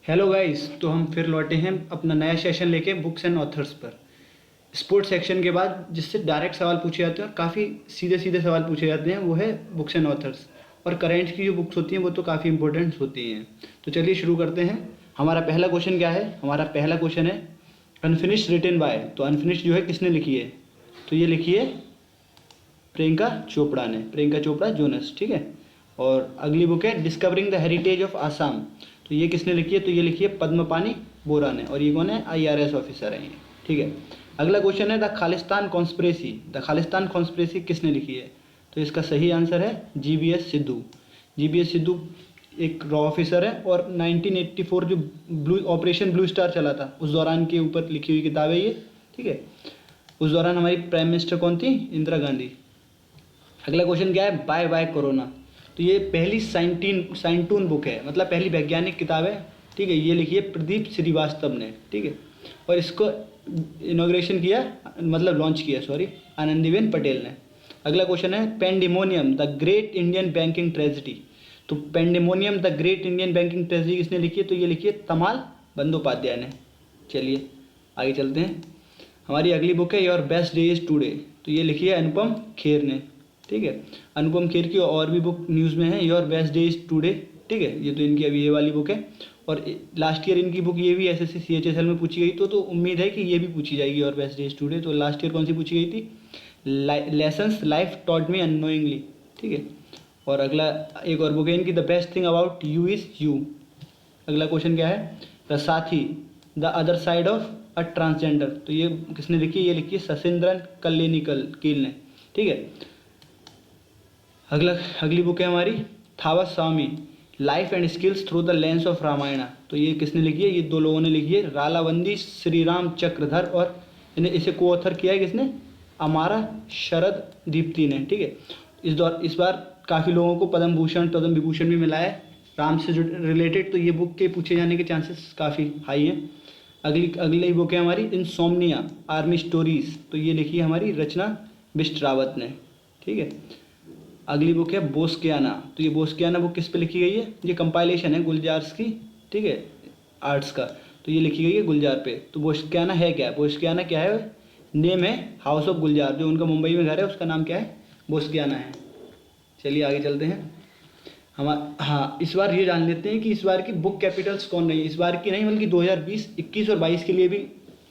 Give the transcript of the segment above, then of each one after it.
Hello guys, तो हम फिर लौटे हैं अपना नया सेशन लेके बुक्स एंड ऑथर्स पर। स्पोर्ट्स सेक्शन के बाद जिससे डायरेक्ट सवाल पूछे जाते हैं और काफ़ी सीधे सीधे सवाल पूछे जाते हैं वो है बुक्स एंड ऑथर्स। और करेंट की जो बुक्स होती हैं वो तो काफ़ी इंपॉर्टेंट होती हैं। तो चलिए शुरू करते हैं। हमारा पहला क्वेश्चन क्या है? हमारा पहला क्वेश्चन है अनफिनिश्ड रिटन बाय। तो अनफिनिश्ड जो है किसने लिखी है? तो ये लिखी है प्रियंका चोपड़ा ने, प्रियंका चोपड़ा जोनस, ठीक है। और अगली बुक है discovering the heritage of Assam. तो ये किसने लिखी है? तो ये लिखी है पद्मपानी बोरा ने, और ये कौन है? आईआरएस ऑफिसर है ये, ठीक है। अगला क्वेश्चन है the Khalistan conspiracy. The Khalistan conspiracy किसने लिखी है? तो इसका सही आंसर है जीबीएस सिद्धू। जीबीएस सिद्धू एक रॉ ऑफिसर है और 1984 जो ऑपरेशन ब्लू स्टार चला था उस दौरान के ऊपर लिखी हुई किताब है ये, ठीक है। उस दौरान हमारी प्राइम मिनिस्टर कौन थी? इंदिरा गांधी। अगला क्वेश्चन क्या है? Bye bye Corona. तो ये पहली साइंटून बुक है, मतलब पहली वैज्ञानिक किताब है, ठीक है। ये लिखी है प्रदीप श्रीवास्तव ने, ठीक है। और इसको इनॉग्रेशन किया, मतलब लॉन्च किया, सॉरी, आनंदीबेन पटेल ने। अगला क्वेश्चन है pandemonium the great Indian banking tragedy. तो pandemonium the great Indian banking tragedy किसने लिखी है? तो ये लिखी है तमाल बंदोपाध्याय ने। चलिए आगे चलते हैं। हमारी अगली बुक है your best day is today. तो ये लिखी है अनुपम खेर ने, ठीक है। अनुपम खेर की और भी बुक न्यूज़ में है, your best day is today, ठीक है। ये तो इनकी अभी ये वाली बुक है। और लास्ट ईयर इनकी बुक ये भी एसएससी सीएचएसएल में पूछी गई, तो उम्मीद है कि ये भी पूछी जाएगी, your best day is today. तो लास्ट ईयर कौन सी पूछी गई थी? Lessons life taught me unknowingly, ठीक है। और अगला एक और बुक है इनकी the best thing about you is you. अगला क्वेश्चन क्या है? द साथी the other side of a transgender. तो ये किसने लिखी है? ये लिखी है सशिंद्रन कील ने, ठीक है। अगली बुक है हमारी थावस स्वामी life and skills through the lens of Ramayana. तो ये किसने लिखी है? ये दो लोगों ने लिखी है, रालावंदी श्रीराम चक्रधर, और इसे को ऑथर किया है किसने? अमारा शरद दीप्ति ने, ठीक है। इस बार काफ़ी लोगों को पद्म विभूषण भी मिला है राम से रिलेटेड, तो ये बुक के पूछे जाने के चांसेस काफ़ी हाई हैं। अगली बुक है हमारी इनसोम्निया आर्मी स्टोरीज। तो ये लिखी है हमारी रचना बिष्ट रावत ने, ठीक है। अगली बुक है बोस्कियाना। तो ये बोस्कियाना बुक किस पे लिखी गई है? ये कंपाइलेशन है गुलजार्स की, ठीक है, आर्ट्स का। तो ये लिखी गई है गुलजार पे। तो बोस्कियाना है क्या? बोस्कियाना क्या है? नेम है हाउस ऑफ गुलजार, जो उनका मुंबई में घर है उसका नाम क्या है? बोस्कियाना है। चलिए आगे चलते हैं। हाँ, इस बार ये जान लेते हैं कि इस बार की बुक कैपिटल्स कौन रही। इस बार की नहीं बल्कि 2020, 21 और 22 के लिए भी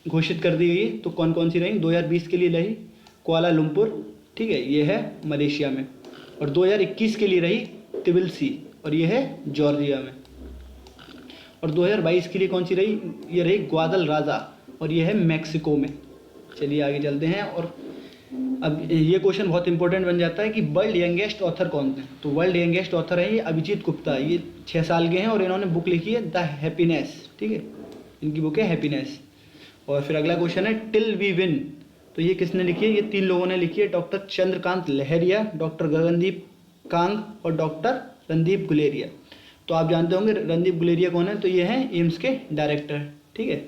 घोषित कर दी गई है। तो कौन कौन सी रही? 2020 के लिए रही कुआलालंपुर, ठीक है, ये है मलेशिया में। और 2021 के लिए रही तिबिलिसी, और ये है जॉर्जिया में। और 2022 के लिए कौन सी रही? ये रही ग्वादलराजा, और ये है मैक्सिको में। चलिए आगे चलते हैं। और अब ये क्वेश्चन बहुत इंपॉर्टेंट बन जाता है कि वर्ल्ड यंगेस्ट ऑथर कौन थे? तो वर्ल्ड यंगेस्ट ऑथर है ये अभिजीत गुप्ता। ये 6 साल के हैं और इन्होंने बुक लिखी है द हैप्पीनेस, ठीक है। इनकी बुक है हैप्पीनेस। और फिर अगला क्वेश्चन है टिल वी विन। तो ये किसने लिखी है? ये 3 लोगों ने लिखी है, डॉक्टर चंद्रकांत लहरिया, डॉक्टर गगनदीप कांग और डॉक्टर रणदीप गुलेरिया। तो आप जानते होंगे रणदीप गुलेरिया कौन है? तो ये हैं एम्स के डायरेक्टर, ठीक है।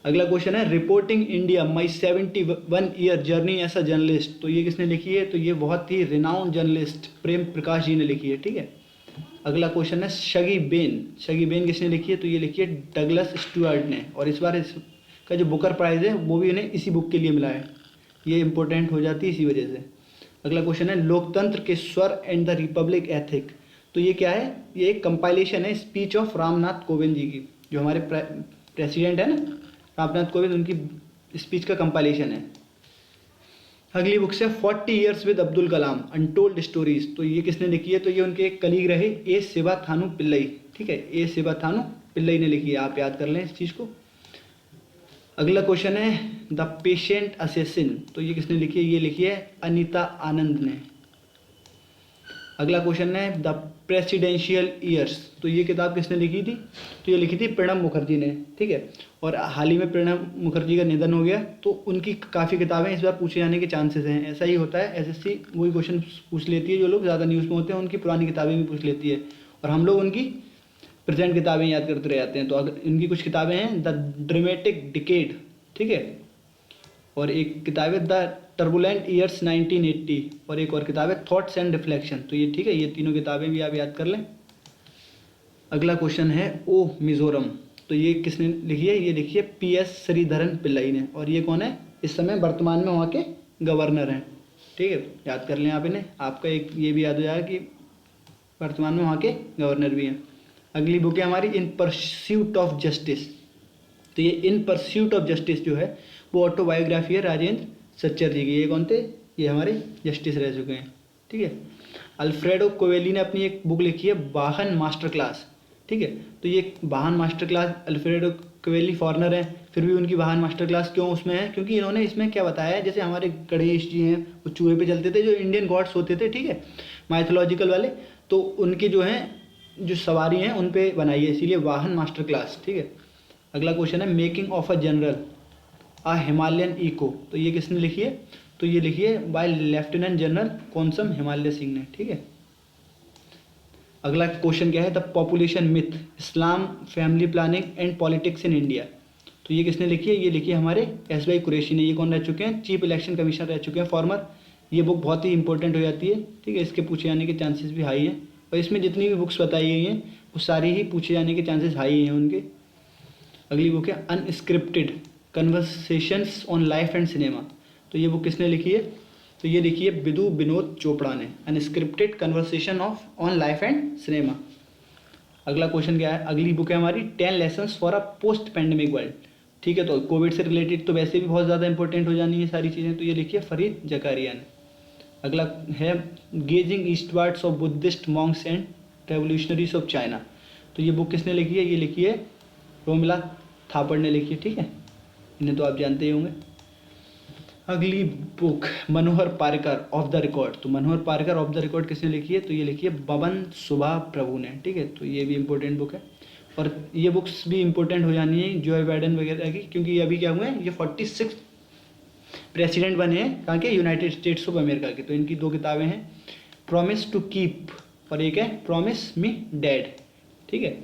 अगला क्वेश्चन है reporting India my 71 year journey as a journalist. तो ये किसने लिखी है? तो ये बहुत ही रिनाउंड जर्नलिस्ट प्रेम प्रकाश जी ने लिखी है, ठीक है। अगला क्वेश्चन है शगी बेन। शगी बेन किसने लिखी है? तो ये लिखी है डगलस स्टुअर्ट ने। और इस बार इसका जो बुकर प्राइज़ है वो भी इन्हें इसी बुक के लिए मिला है। ये इंपॉर्टेंट हो जाती है इसी वजह से। अगला क्वेश्चन है लोकतंत्र के स्वर एंड द रिपब्लिक एथिक। तो ये क्या है? ये एक कंपाइलेशन है स्पीच ऑफ रामनाथ कोविंद जी की, जो हमारे प्रेसिडेंट है ना रामनाथ कोविंद, उनकी स्पीच का कंपाइलेशन है। अगली बुक से 40 years with Abdul Kalam untold stories. तो ये किसने लिखी है? तो ये उनके एक कलीग रहे ए शिवाथानु पिल्लई, ठीक है, ए शिवाथानु पिल्लई ने लिखी है। आप याद कर लें इस चीज़ को। अगला क्वेश्चन है द पेशेंट असेसिन। तो ये किसने लिखी है? ये लिखी है अनीता आनंद ने। अगला क्वेश्चन है द प्रेसिडेंशियल ईयर्स। तो ये किताब किसने लिखी थी? तो ये लिखी थी प्रणब मुखर्जी ने, ठीक है। और हाल ही में प्रणब मुखर्जी का निधन हो गया, तो उनकी काफ़ी किताबें इस बार पूछे जाने के चांसेस हैं। ऐसा ही होता है, एसएससी वही क्वेश्चन पूछ लेती है, जो लोग ज़्यादा न्यूज़ में होते हैं उनकी पुरानी किताबें भी पूछ लेती है, और हम लोग उनकी प्रेजेंट किताबें याद करते रह जाते हैं। तो अगर इनकी कुछ किताबें हैं द ड्रामेटिक डिकेड, ठीक है, और एक किताब है द टर्बुलेंट ईयर्स 1980, और एक और किताब है थॉट्स एंड रिफ्लेक्शन। तो ये ठीक है, ये तीनों किताबें भी आप याद कर लें। अगला क्वेश्चन है ओ मिजोरम, तो ये किसने लिखी है? ये लिखी है PS श्रीधरन पिल्लई ने, और ये कौन है? इस समय वर्तमान में वहाँ के गवर्नर हैं। ठीक है, तो याद कर लें आप इन्हें, आपका एक ये भी याद हो जाएगा कि वर्तमान में वहाँ के गवर्नर भी हैं। अगली बुक है हमारी इन परस्यूट ऑफ जस्टिस, तो ये इन परस्यूट ऑफ जस्टिस जो है वो ऑटोबायोग्राफी है राजेंद्र सच्चर जी की। ये कौन थे? ये हमारे जस्टिस रह चुके हैं। ठीक है, अल्फ्रेडो कोवेली ने अपनी एक बुक लिखी है वाहन मास्टर क्लास। ठीक है, तो ये वाहन मास्टर क्लास, अल्फ्रेडो कोवेली फॉरेनर है, फिर भी उनकी वाहन मास्टर क्लास क्यों उसमें है? क्योंकि इन्होंने इसमें क्या बताया है, जैसे हमारे गणेश जी हैं वो चूहे पे चलते थे, जो इंडियन गॉड्स होते थे, ठीक है, माइथोलॉजिकल वाले, तो उनके जो हैं जो सवारी हैं उन पे बनाई है, इसीलिए वाहन मास्टर क्लास। ठीक है, अगला क्वेश्चन है making of a general a Himalayan echo, तो ये किसने लिखी है? तो ये लिखी है by lieutenant general Konsam Himalay Singh ने। ठीक है, अगला क्वेश्चन क्या है? The population myth Islam family planning and politics in India, तो ये किसने लिखी है? ये लिखी है हमारे SY कुरैशी ने। ये कौन रह चुके हैं? चीफ इलेक्शन कमीशनर रह चुके हैं फॉर्मर। ये बुक बहुत ही इंपॉर्टेंट हो जाती है। ठीक है, इसके पूछे जाने के चांसेस भी हाई हैं, और इसमें जितनी भी बुक्स बताई गई हैं वो सारी ही पूछे जाने के चांसेस हाई हैं उनके। अगली बुक है unscripted conversations on life and cinema, तो ये बुक किसने लिखी है? तो ये लिखी है विदु विनोद चोपड़ा ने, unscripted conversation of on life and cinema. अगला क्वेश्चन क्या है? अगली बुक है हमारी 10 lessons for a post pandemic world. ठीक है, तो कोविड से रिलेटेड तो वैसे भी बहुत ज़्यादा इंपॉर्टेंट हो जानी है सारी चीज़ें, तो ये लिखी है फरीद जकारिया ने। अगला है gazing eastwards of Buddhist monks and revolutionaries of China, तो ये बुक किसने लिखी है? ये लिखी है रोमिला थापड़ ने लिखी है। ठीक है, इन्हें तो आप जानते ही होंगे। अगली book Manohar Parrikar of the record, तो मनोहर पारिकर ऑफ द रिकॉर्ड किसने लिखी है? तो ये लिखी है बबन सुभा प्रभु ने। ठीक है, तो ये भी इंपॉर्टेंट बुक है, और ये बुक्स भी इंपॉर्टेंट हो जानी है जो बाइडेन वगैरह की, क्योंकि ये अभी क्या हुए हैं, ये 46 प्रेसिडेंट बने हैं कहाँ के? यूनाइटेड स्टेट्स ऑफ अमेरिका के। तो इनकी 2 किताबें हैं, प्रॉमिस टू कीप और एक है प्रॉमिस मी डैड। ठीक है,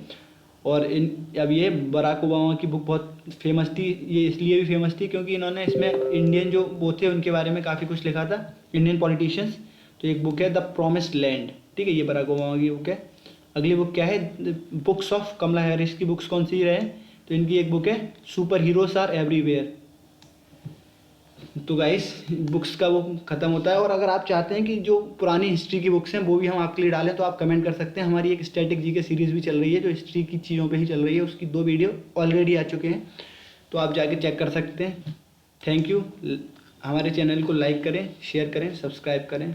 और अब ये बराक ओबामा की बुक बहुत फेमस थी, ये इसलिए भी फेमस थी क्योंकि इन्होंने इसमें इंडियन जो वो थे उनके बारे में काफ़ी कुछ लिखा था, इंडियन पॉलिटिशियंस। तो एक बुक है द प्रॉमिस्ड लैंड। ठीक है, ये बराक ओबामा की बुक है। अगली बुक क्या है? बुक्स ऑफ कमला हैरिस की बुक्स कौन सी रहे? तो इनकी एक बुक है सुपर हीरोज आर एवरीवेयर। तो गाइस बुक्स का वो ख़त्म होता है, और अगर आप चाहते हैं कि जो पुरानी हिस्ट्री की बुक्स हैं वो भी हम आपके लिए डालें तो आप कमेंट कर सकते हैं। हमारी एक स्टैटिक जी के सीरीज़ भी चल रही है जो हिस्ट्री की चीज़ों पे ही चल रही है, उसकी 2 वीडियो ऑलरेडी आ चुके हैं, तो आप जाके चेक कर सकते हैं। Thank you. हमारे चैनल को लाइक करें, शेयर करें, सब्सक्राइब करें।